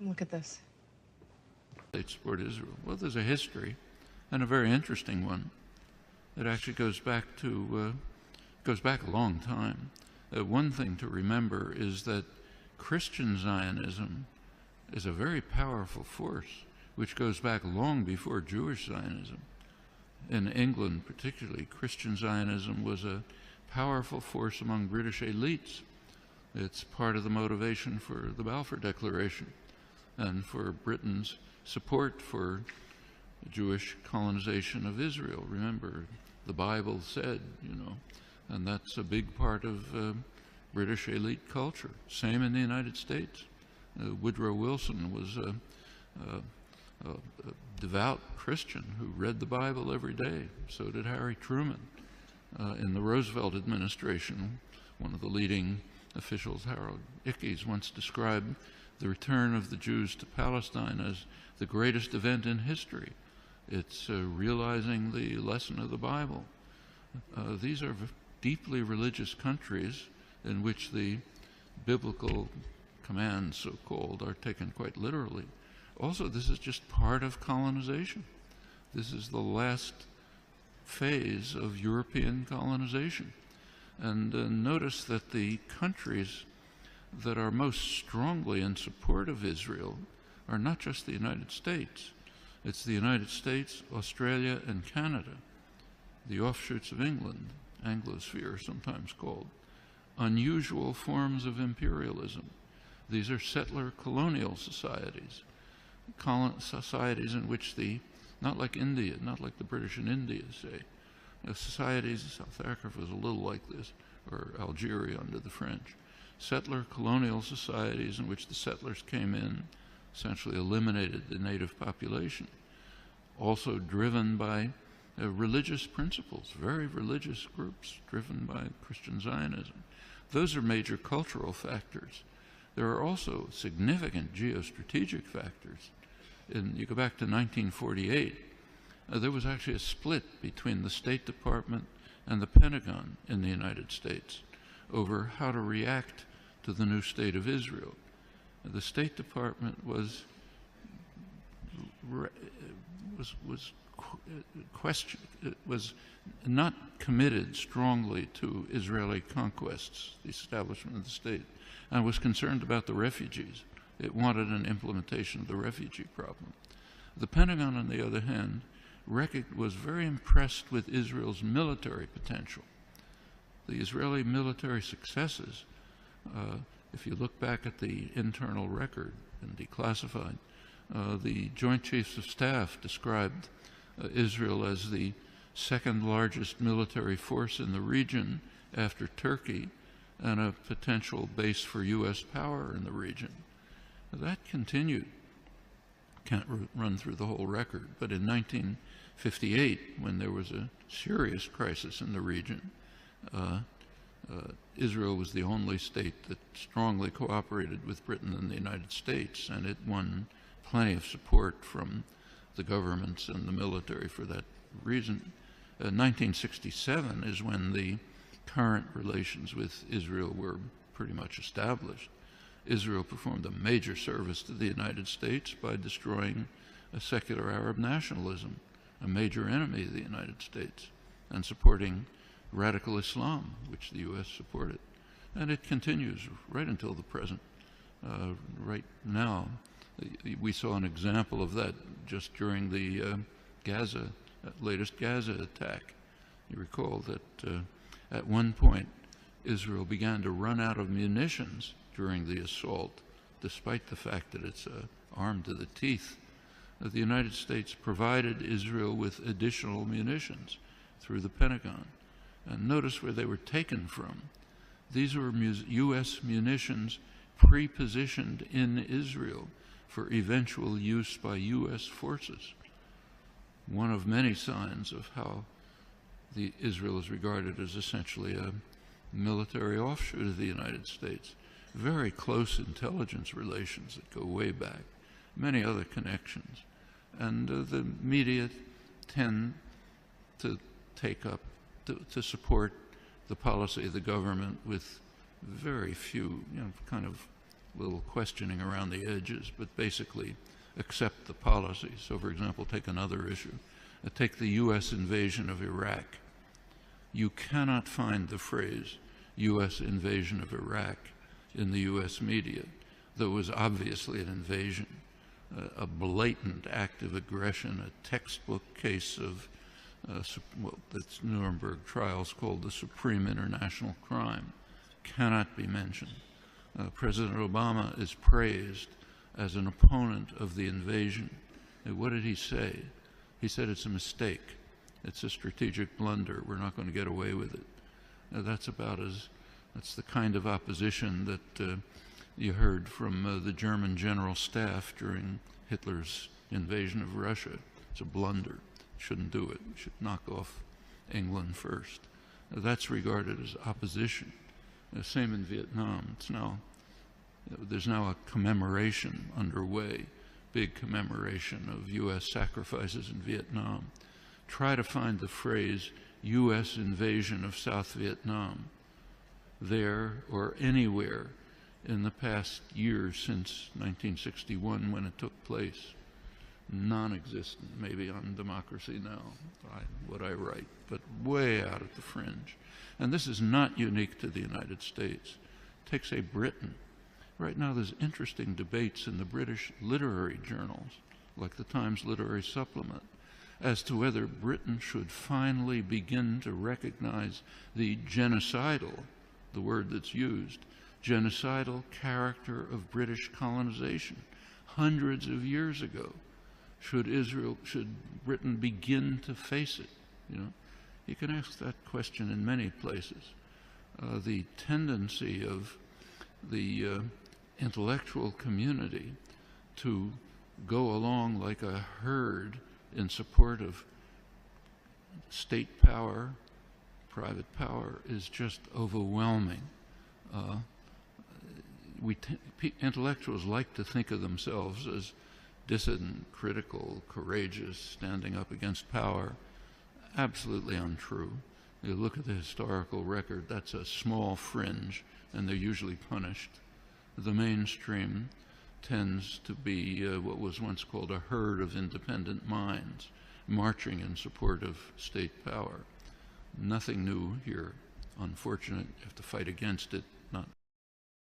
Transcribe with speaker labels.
Speaker 1: Look at this.
Speaker 2: They support Israel. Well, there's a history, and a very interesting one. It actually goes back a long time. One thing to remember is that Christian Zionism is a very powerful force, which goes back long before Jewish Zionism. In England, particularly, Christian Zionism was a powerful force among British elites. It's part of the motivation for the Balfour Declaration and for Britain's support for Jewish colonization of Israel. Remember, the Bible said, and that's a big part of British elite culture. Same in the United States. Woodrow Wilson was a devout Christian who read the Bible every day. So did Harry Truman. In the Roosevelt administration, one of the leading officials, Harold Ickes, once described the return of the Jews to Palestine as the greatest event in history. It's realizing the lesson of the Bible. These are deeply religious countries in which the biblical commands, so-called, are taken quite literally. Also, this is just part of colonization. This is the last phase of European colonization. And notice that the countries that are most strongly in support of Israel are not just the United States. It's the United States, Australia, and Canada, the offshoots of England, Anglosphere sometimes called, unusual forms of imperialism. These are settler colonial societies, societies in which not like India, not like the British in India, say, societies, South Africa was a little like this, or Algeria under the French, settler colonial societies in which the settlers came in, essentially eliminated the native population, also driven by religious principles, very religious groups driven by Christian Zionism. Those are major cultural factors. There are also significant geostrategic factors. You go back to 1948, there was actually a split between the State Department and the Pentagon in the United States over how to react to the new state of Israel. The State Department was not committed strongly to Israeli conquests, the establishment of the state, and was concerned about the refugees. It wanted an implementation of the refugee problem. The Pentagon, on the other hand, was very impressed with Israel's military potential. The Israeli military successes, if you look back at the internal record and declassified, the Joint Chiefs of Staff described Israel as the second largest military force in the region after Turkey and a potential base for U.S. power in the region. That continued. Can't run through the whole record, but in 1958, when there was a serious crisis in the region, Israel was the only state that strongly cooperated with Britain and the United States, and it won plenty of support from the governments and the military for that reason. 1967 is when the current relations with Israel were pretty much established. Israel performed a major service to the United States by destroying a secular Arab nationalism, a major enemy of the United States, and supporting radical Islam, which the U.S. supported. And it continues right until the present. Right now, we saw an example of that just during the latest Gaza attack. You recall that at one point, Israel began to run out of munitions during the assault, despite the fact that it's armed to the teeth. The United States provided Israel with additional munitions through the Pentagon. And notice where they were taken from. These were U.S. munitions pre-positioned in Israel for eventual use by U.S. forces. One of many signs of how Israel is regarded as essentially a military offshoot of the United States. Very close intelligence relations that go way back, many other connections. And the media tend to take up, to support the policy of the government with very few, kind of little questioning around the edges, but basically accept the policy. So, for example, take another issue. Take the U.S. invasion of Iraq. You cannot find the phrase U.S. invasion of Iraq in the U.S. media. There was obviously an invasion, a blatant act of aggression, a textbook case of what the Nuremberg trials called the supreme international crime, cannot be mentioned. President Obama is praised as an opponent of the invasion. And what did he say? He said it's a mistake. It's a strategic blunder. We're not going to get away with it. Now, that's the kind of opposition that you heard from the German general staff during Hitler's invasion of Russia. It's a blunder. Shouldn't do it. Should knock off England first. That's regarded as opposition. Same in Vietnam. There's now a commemoration underway, big commemoration of U.S. sacrifices in Vietnam. Try to find the phrase U.S. invasion of South Vietnam there or anywhere in the past year since 1961 when it took place. Non-existent, maybe on Democracy Now, what I write, but way out at the fringe. And this is not unique to the United States. Take, say, Britain. Right now there's interesting debates in the British literary journals, like the Times Literary Supplement, as to whether Britain should finally begin to recognize the genocidal, the word that's used, genocidal character of British colonization hundreds of years ago. Should Britain begin to face it? You can ask that question in many places. The tendency of the intellectual community to go along like a herd in support of state power, private power, is just overwhelming. Intellectuals like to think of themselves as dissident, critical, courageous, standing up against power. Absolutely untrue. You look at the historical record, that's a small fringe, and they're usually punished. The mainstream tends to be what was once called a herd of independent minds, marching in support of state power. Nothing new here. Unfortunate, you have to fight against it, not